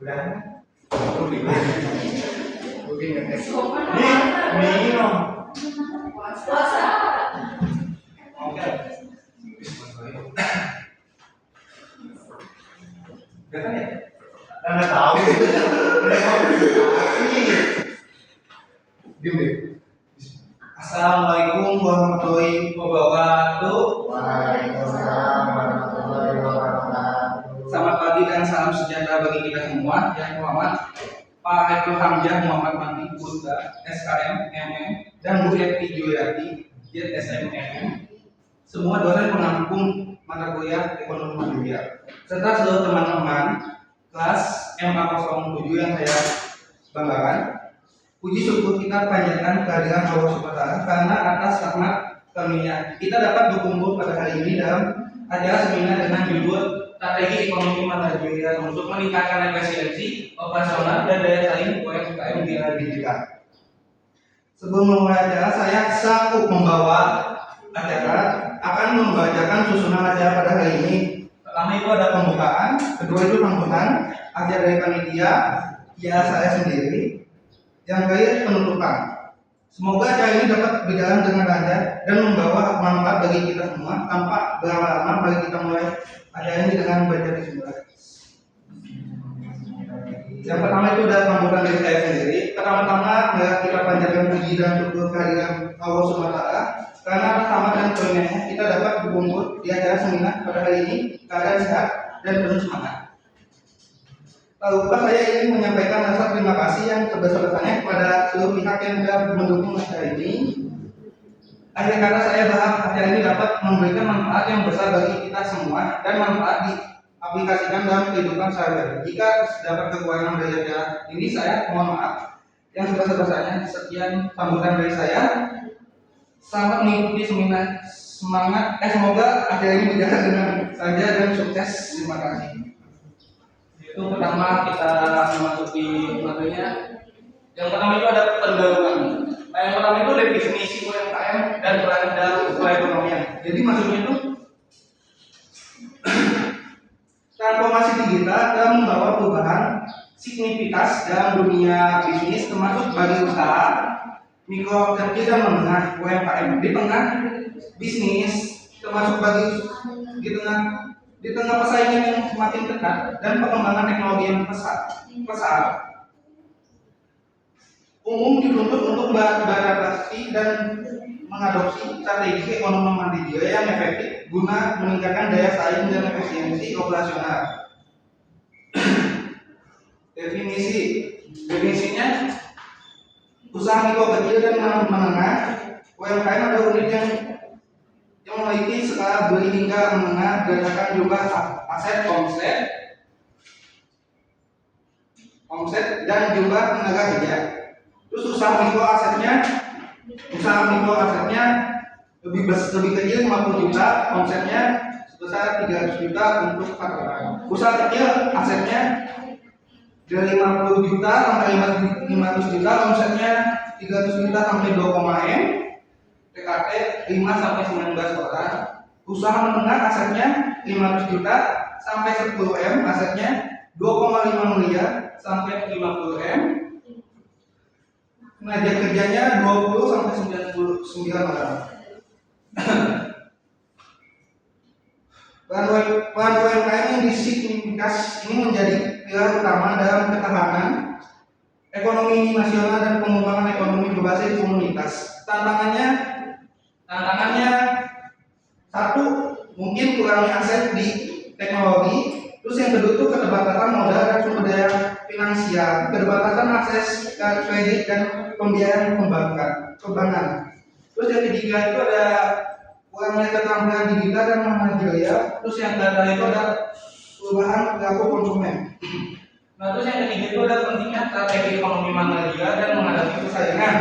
Udah. Minum. Puasa. Oke. Gak ya? Nggak tahu. Diam deh. Assalamualaikum warahmatullahi wabarakatuh. Waalaikumsalam warahmatullahi wabarakatuh. Selamat pagi dan salam sejahtera bagi kita semua. Yang terhormat Pak Haiful Hamzah Muhammad Mandi Buta SKM MM dan Bu Yati Joyati JSM MM. Semua dosen pengampung mata kuliah ekonomi mandiri serta seluruh teman-teman kelas MA07 yang saya banggakan. Puji syukur kita panjatkan kehadiran Allah SWT karena atas rahmat karunia kita dapat berkumpul pada hari ini dalam acara seminar dengan judul Strategi Ekonomi Mandiri untuk meningkatkan efisiensi operasional dan daya saing UMKM di era digital. Sebelum memulai acara, saya sanggup membawa acara akan membacakan susunan acara pada hari ini. Pertama itu ada pembukaan, kedua itu sambutan, ajar dari panitia, ya saya sendiri. Yang ketiga penutupan. Semoga acara ini dapat berjalan dengan lancar dan membawa manfaat bagi kita semua. Tanpa berlama-lama, mari kita mulai acara ini dengan membaca bismillah. Yang pertama itu ada sambutan dari saya sendiri. Pertama-tama kita panjatkan puji dan syukur kehadiran Allah SWT karena atas rahmat dan karunia-Nya kita dapat berkumpul di acara seminar pada hari ini keadaan sehat dan penuh semangat. Tak lupa saya ingin menyampaikan rasa terima kasih yang sebesar-besarnya kepada seluruh pihak yang sudah mendukung acara ini. Akhir kata saya berharap acara ini dapat memberikan manfaat yang besar bagi kita semua dan manfaat diaplikasikan dalam kehidupan sehari-hari. Jika dapat kekurangan dari acara ini, saya mohon maaf yang sebesar-besarnya. Sekian sambutan dari saya. Selamat mengikuti seminar. Semoga acara ini berjalan dengan saja dan sukses. Terima kasih. Itu pertama kita memasuki materinya. Yang pertama itu ada pendahuluan. Yang pertama itu definisi UMKM dan peran dalam perekonomian. Jadi maksudnya itu transformasi digital dalam membawa perubahan signifikan dalam dunia bisnis termasuk bagi usaha mikro kecil dan menengah UMKM di tengah bisnis termasuk bagi di tengah persaingan yang semakin ketat dan perkembangan teknologi yang pesat, umum dituntut untuk beradaptasi dan mengadopsi strategi ekonomi mandiri yang efektif guna meningkatkan daya saing dan efisiensi operasional. Definisinya usaha mikro kecil dan menengah UMKM ada unit yang memiliki skala beli hingga menengah berdasarkan jumlah aset omset dan jumlah tenaga kerja. Terus usaha mikro asetnya lebih kecil 50 juta, omsetnya sebesar 300 juta untuk karyawan. Usaha kecil asetnya dari 50 juta sampai 500 juta, omsetnya 300 juta sampai 2, M. PKT 5 sampai 19 orang. Usaha menengah asetnya 500 juta sampai 10 M, asetnya 2,5 miliar sampai 50 M. Tenaga kerjanya 20 sampai 99 orang. Peran UMKM yang disignifikan ini menjadi pilar utama dalam ketahanan ekonomi nasional dan pengembangan ekonomi berbasis komunitas. Tantangannya satu, mungkin kurangnya aset di teknologi. Terus yang kedua itu keterbatasan modal dan sumber daya finansial, keterbatasan akses ke kredit dan pembiayaan perbankan. Terus yang ketiga itu ada kurangnya keterampilan digital dan manajerial. Terus yang ketiga itu ada perubahan perilaku konsumen. Nah, terus yang ketiga itu ada pentingnya strategi ekonomi manajerial dan menghadapi persaingan.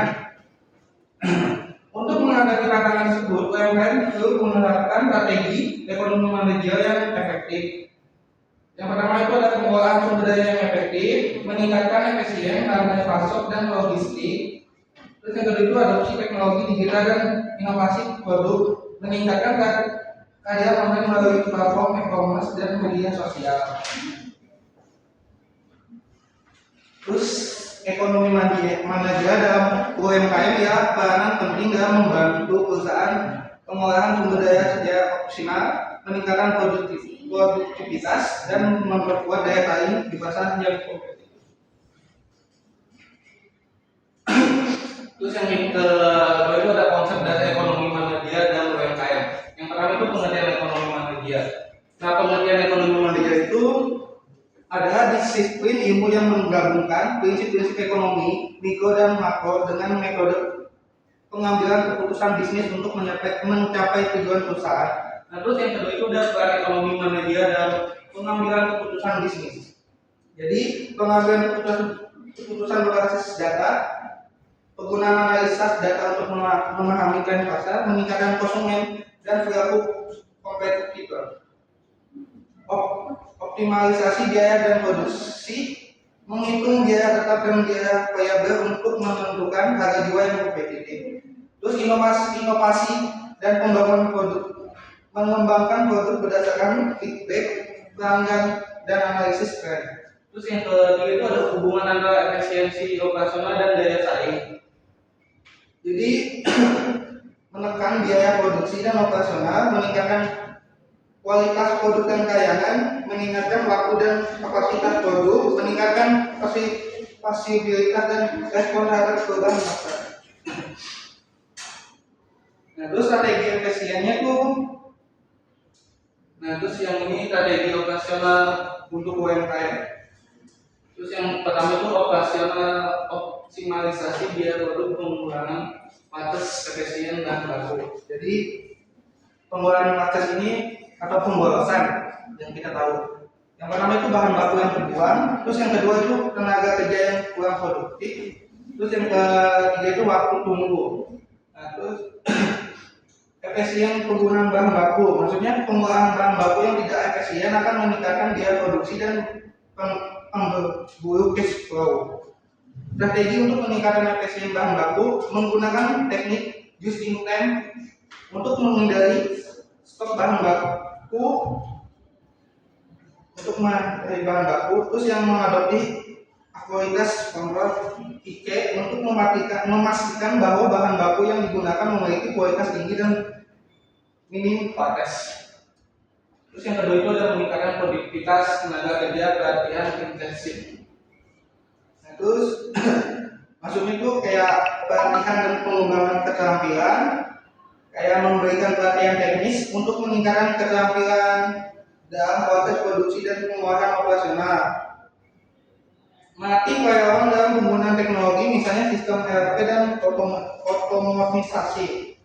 Untuk menghadapi tantangan tersebut, UMKM perlu menerapkan strategi ekonomi manajerial yang efektif. Yang pertama itu ada pengolahan sumber daya yang efektif, meningkatkan efisien rantai pasok dan logistik. Terus yang kedua itu adopsi teknologi digital dan inovasi produk, meningkatkan karya online melalui platform e-commerce dan media sosial. Terus ekonomi manajerial dalam UMKM ya peranan penting dalam membantu perusahaan pengolahan sumber daya secara optimal, meningkatkan produktivitas dan memperkuat daya saing di pasar yang kompetitif. Terus yang kedua itu ada konsep dasar ekonomi manajerial dan UMKM. Yang pertama itu pengertian ekonomi manajerial. Nah, pengertian ekonomi manajerial itu adalah disiplin ilmu yang menggabungkan prinsip-prinsip ekonomi, mikro dan makro dengan metode pengambilan keputusan bisnis untuk mencapai tujuan perusahaan. Nah, terus yang kedua itu ada peran ekonomi manajerial dalam pengambilan keputusan bisnis. Jadi, pengambilan keputusan berbasis data, penggunaan analisis data untuk memahami tren pasar, meningkatkan konsumen dan perilaku kompetitor. Optimalisasi biaya dan produksi, menghitung biaya tetap dan biaya variabel untuk menentukan harga jual yang kompetitif. Terus inovasi dan pembangunan produk, mengembangkan produk berdasarkan feedback pelanggan dan analisis tren. Terus yang ketiga itu ada hubungan antara efisiensi operasional dan daya saing. Jadi menekan biaya produksi dan operasional, meningkatkan kualitas produk dan tayangan, meningkatkan waktu dan kapasitas produk, meningkatkan pasibilitas dan respon terhadap perubahan pasar. Nah, terus strategi efisiennya tuh, nah terus yang ini strategi operasional untuk UMKM. Terus yang pertama itu operasional optimalisasi biaya produk, pengurangan batas efisien dan laku. Jadi pengurangan batas ini atau pemborosan yang kita tahu. Yang pertama itu bahan baku yang terbuang, terus yang kedua itu tenaga kerja yang kurang produktif, terus yang ketiga itu waktu tunggu. Nah, terus efisien penggunaan bahan baku, maksudnya penggunaan bahan baku yang tidak efisien akan meningkatkan biaya produksi dan memperburuk cash flow. Strategi untuk meningkatkan efisien bahan baku menggunakan teknik just in time untuk menghindari stok bahan baku untuk menghindari bahan baku, terus yang mengadopsi kualitas kontrol IC untuk memastikan bahwa bahan baku yang digunakan memiliki kualitas tinggi dan minim pates. Terus yang kedua itu adalah meningkatkan produktivitas tenaga kerja pelatihan intensif. Nah, terus maksudnya itu kayak pelatihan dan pengembangan keterampilan, kayak memberikan pelatihan teknis untuk meningkatkan keterampilan dalam proses produksi dan penguatan operasional. Melatih karyawan dalam penggunaan teknologi, misalnya sistem ERP dan otomatisasi.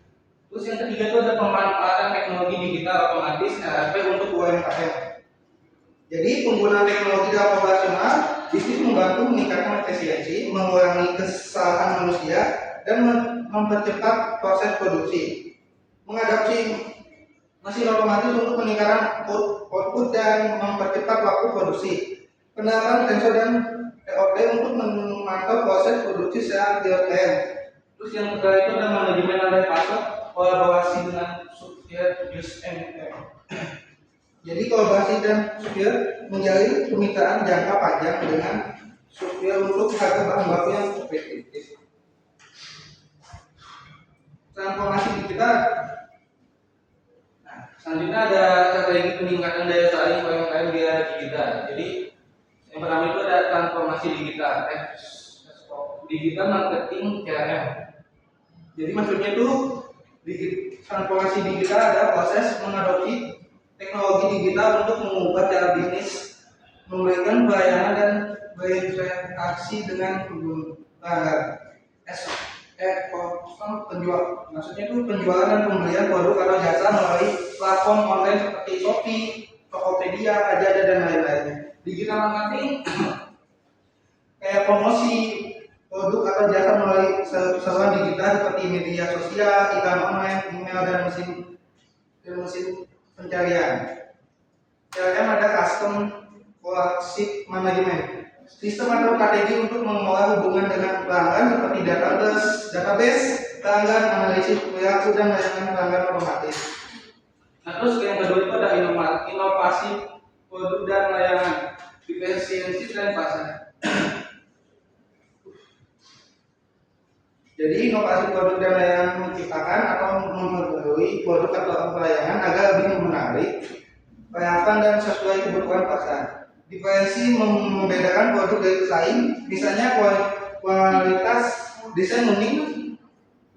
Terus yang ketiga itu ada pemanfaatan teknologi digital otomatis ERP untuk UMKM. Jadi penggunaan teknologi dalam operasional bisnis membantu meningkatkan efisiensi, mengurangi kesalahan manusia, dan mempercepat proses produksi. Mengadopsi mesin otomatis untuk meningkatkan output dan mempercepat waktu produksi. Penerapan sensor dan TOP untuk memantau proses produksi secara real time. Terus yang ketiga itu ada manajemen rantai pasok, kolaborasi dengan supplier just and Jadi kolaborasi dan supplier menjalin kemitraan jangka panjang dengan supplier untuk harga bahan baku yang kompetitif. Transformasi digital. Nah, selanjutnya ada strategi peningkatan daya saing UMKM di era digital. Jadi yang pertama itu ada transformasi digital, digital marketing CRM. Jadi maksudnya itu transformasi digital adalah proses mengadopsi teknologi digital untuk mengubah cara bisnis, memberikan pelayanan dan berinteraksi dengan pelanggan. Penjual, maksudnya itu penjualan dan pembelian produk atau jasa melalui platform online seperti Shopee, Tokopedia, Lazada dan lain-lainnya. Digital marketing kayak promosi produk atau jasa melalui saluran digital seperti media sosial, iklan online, email dan mesin pencarian. CRM ada custom relationship management, sistem atau strategi untuk mengelola hubungan dengan pelanggan seperti database pelanggan, analisis perilaku dan layanan pelanggan otomatis. Nah, terus yang kedua itu ada inovasi produk dan layanan, efisiensi dan pasar. Jadi inovasi produk dan layanan menciptakan atau memperbarui produk atau pelayanan agar lebih menarik, relevan dan sesuai kebutuhan pasar. Diferensi membedakan produk dari pesaing, misalnya kualitas, desain unik,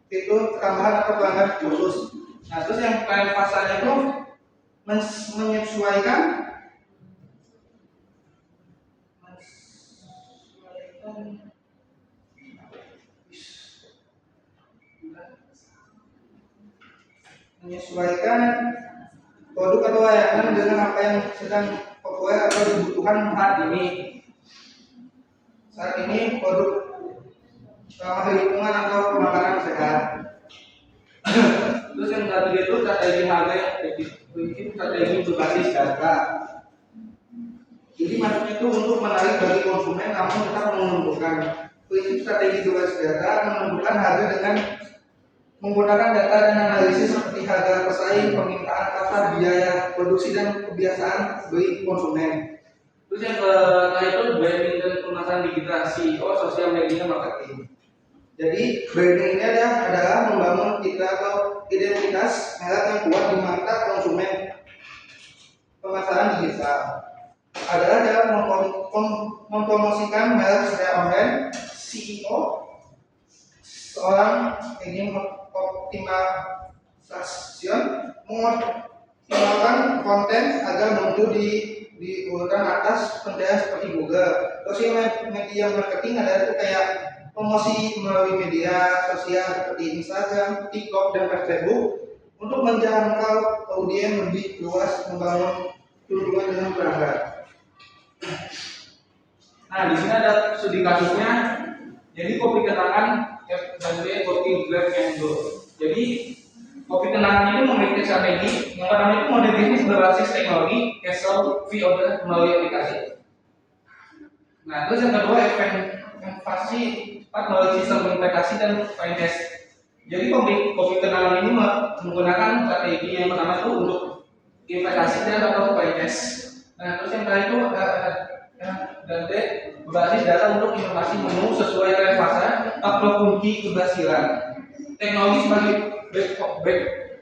fitur tambahan atau pelanggan khusus. Nah, terus yang paling pasarnya itu menyesuaikan produk atau layanan dengan apa yang sedang populer atau dibutuhkan saat ini. Saat ini produk ramah lingkungan atau makanan sehat. Terus yang ketiga itu strategi harga yang prinsip strategi berbasis data. Jadi maksudnya itu untuk menarik bagi konsumen namun tetap menentukan. Prinsip strategi berbasis data menentukan harga dengan menggunakan data dan analisis seperti harga pesaing, permintaan pasar, biaya produksi dan kebiasaan beli konsumen. Terus yang ketiga itu branding dan pemasaran digital, SEO, sosial media marketing. Jadi branding ini adalah membangun citra atau identitas merek yang kuat di mata konsumen. Pemasaran digital adalah dalam mempromosikan merek secara online. SEO seorang ingin optimalisasi mengoptimalkan konten agar muncul di urutan atas pencarian seperti Google. Sosial media marketing adalah itu kayak promosi melalui media sosial seperti Instagram, TikTok, dan Facebook untuk menjangkau audiens lebih luas, membangun hubungan dengan pelanggan. Nah, di sini ada studi kasusnya. Jadi kopi kenangan dan kopi Black and Gold. Jadi kopi kenangan ini memiliki strategi yang pertama itu model bisnis berbasis teknologi, casual fee order melalui aplikasi. Nah, terus yang kedua investasi melalui sistem investasi dan finance. Jadi kopi kenangan ini menggunakan strategi yang pertama itu untuk investasi dan atau finance. Nah, terus yang kedua itu dan D berbasis data untuk informasi menu sesuai tren pasar atau kunci keberhasilan. Teknologi sebagai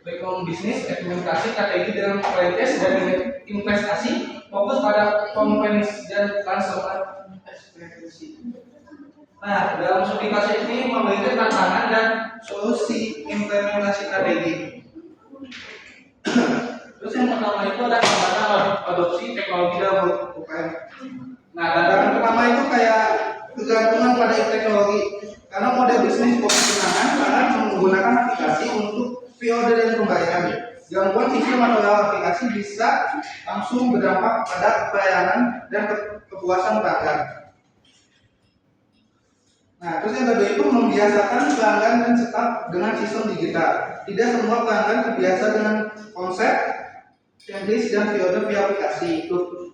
background bisnis, implementasi strategi dalam finance dan investasi fokus pada konvensi dan transformasi. Nah, dalam studi kasus ini memberikan tantangan dan solusi implementasi strategi. Terus yang pertama itu ada hambatan adopsi teknologi dalam UKM. Nah, tantangan pertama itu kayak kegantungan pada teknologi. Karena model bisnis kopi kenangan sangat menggunakan aplikasi untuk pre-order dan pembayaran. Gangguan sistem atau aplikasi bisa langsung berdampak pada pelayanan dan kepuasan pelanggan. Nah, terus yang kedua itu membiasakan pelanggan dan staff dengan sistem digital. Tidak semua pelanggan terbiasa dengan konsep checklist dan pre-order via aplikasi,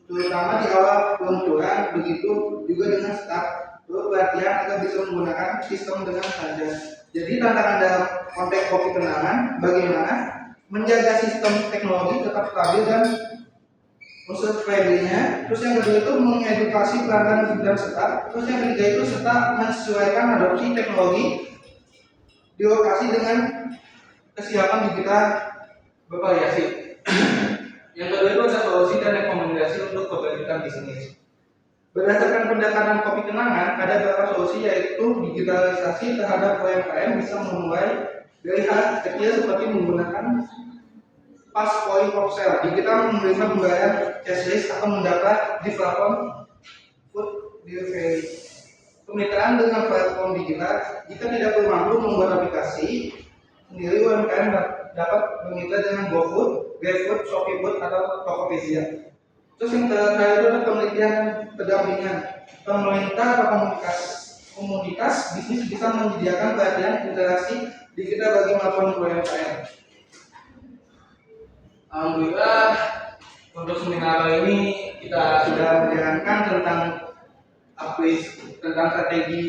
terutama di awal peluncuran, begitu juga dengan staff. Pelatihan agar bisa menggunakan sistem dengan standar. Jadi tantangan dalam konteks kopi kenangan bagaimana menjaga sistem teknologi tetap stabil dan user friendly-nya. Terus yang kedua itu mengedukasi pelanggan dan staff. Terus yang ketiga itu serta menyesuaikan adopsi teknologi di lokasi dengan kesiapan digital bervariasi. Yang kedua itu ada solusi dan rekomendasi untuk keberlanjutan bisnis. Berdasarkan pendekatan kopi kenangan, ada beberapa solusi yaitu digitalisasi terhadap UMKM bisa memulai dari hal kecil seperti menggunakan pas point of sale. Digital menerima pembayaran cashless atau mendapat di platform food delivery. Kemitraan dengan platform digital, jika tidak perlu mampu membuat aplikasi sendiri, UMKM dapat bermitra dengan GoFood, GrabFood, ShopeeFood atau Tokopedia. Terus yang terakhir itu ada penelitian pendampingan. Pemerintah atau komunitas bisnis bisa menyediakan pelatihan interaksi digital bagi melakukan UMKM. Alhamdulillah untuk seminar ini kita sudah menjalankan tentang strategi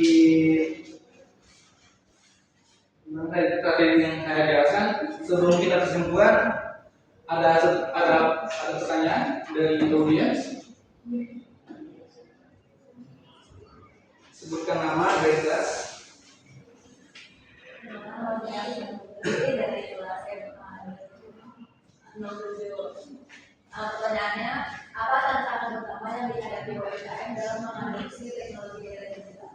yang saya jelaskan. Sebelum kita kesimpulan, ada pertanyaan dari audiens. Sebutkan nama, garis. Pertanyaannya, apa tantangan utama yang dihadapi UMKM dalam mengadopsi teknologi era digital?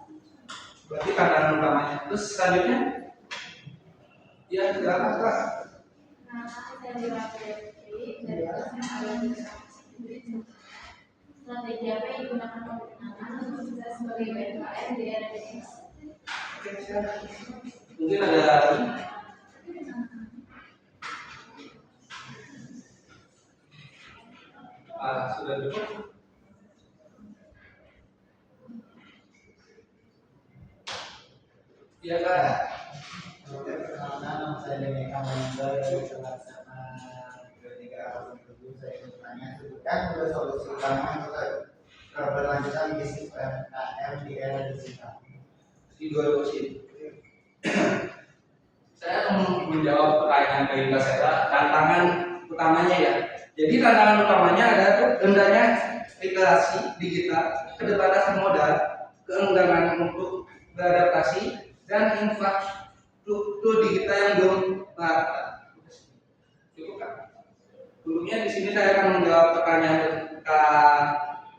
Berarti tantangan utamanya. Terus selanjutnya, ya silakan Kak. Nah, saya bilang dari kelasnya ada strategi apa yang digunakan pemerintah untuk sukses sebagai UMKM di era digital? Oke, silakan. Mungkin ada sudah cukup. Iya Kak. Perkenalkan, nama saya Denny Kamanda dari kelas 3 saya bertanya sebutkan dua solusi utama untuk keberlanjutan bisnis UMKM di era digital. Di dua sini. Saya akan menjawab pertanyaan dari Mbak Sera. Tantangan utamanya ya. Jadi tantangan utamanya adalah rendahnya literasi digital, keterbatasan modal, keengganan untuk beradaptasi, dan infrastruktur digital yang belum merata. Cukup kan? Dulunya di sini saya akan menjawab pertanyaan Kak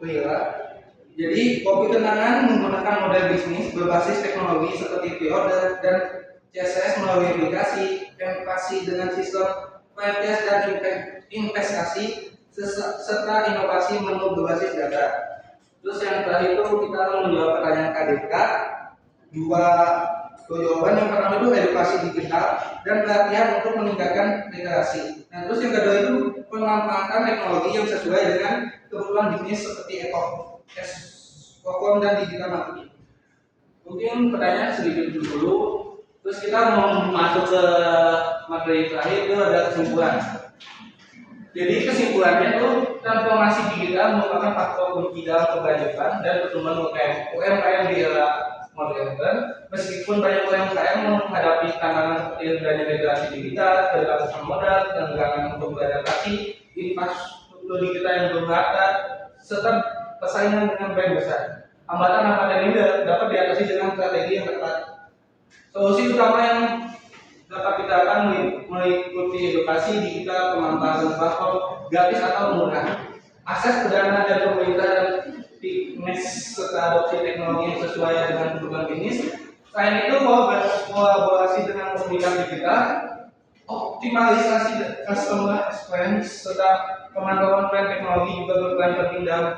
Wira. Jadi kopi kenangan menggunakan model bisnis berbasis teknologi seperti pre-order dan CSS melalui aplikasi, investasi dengan sistem PNS dan investasi serta inovasi menu berbasis data. Terus yang terakhir itu kita akan menjawab pertanyaan KDK. Dua jawaban, yang pertama itu edukasi digital dan pelatihan untuk meningkatkan literasi. Nah terus yang kedua itu pemanfaatan teknologi yang sesuai dengan kebutuhan bisnis seperti e-com dan digital marketing. Mungkin pertanyaan sedikit dulu. Terus kita mau masuk ke materi terakhir, itu ada kesimpulan. Jadi kesimpulannya itu transformasi digital merupakan faktor kunci dalam keberlanjutan dan pertumbuhan UMKM di era modern. Meskipun banyak UMKM menghadapi tantangan seperti rendahnya literasi digital, keterbatasan modal, keengganan untuk beradaptasi, infrastruktur digital yang belum merata, serta persaingan dengan brand besar. Hambatan-hambatan ini dapat diatasi dengan strategi yang tepat. Solusi utama yang dapat kita lakukan meliputi edukasi digital, pemanfaatan platform gratis atau murah, akses ke dana dari pemerintah dan fitness serta adopsi teknologi yang sesuai dengan kebutuhan bisnis. Selain itu, kolaborasi dengan komunitas digital, optimalisasi customer experience serta pemantauan tren teknologi juga berperan penting dalam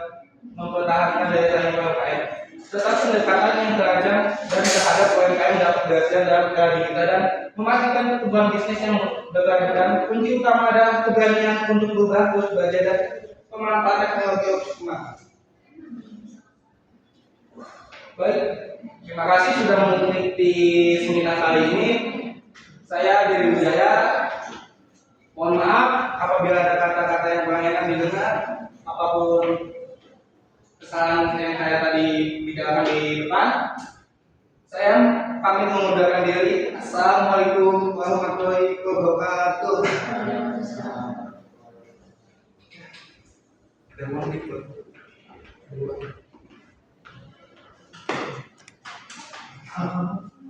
mempertahankan daya saing UMKM. Tetap pendekatan yang beragam dan terhadap UMKM dapat berhasil dalam era digital dan memastikan pertumbuhan bisnis yang berkelanjutan. Kunci utama adalah keberanian untuk berubah, terus belajar dan pemanfaatan teknologi optimal. Baik, terima kasih sudah mengikuti seminar kali ini. Saya Dery Wijaya. Mohon maaf apabila ada kata-kata yang kurang enak didengar, apapun kesalahan yang saya tadi bicarakan di depan. Saya pamit mengundurkan diri. Assalamualaikum warahmatullahi wabarakatuh. Ada mau ikut?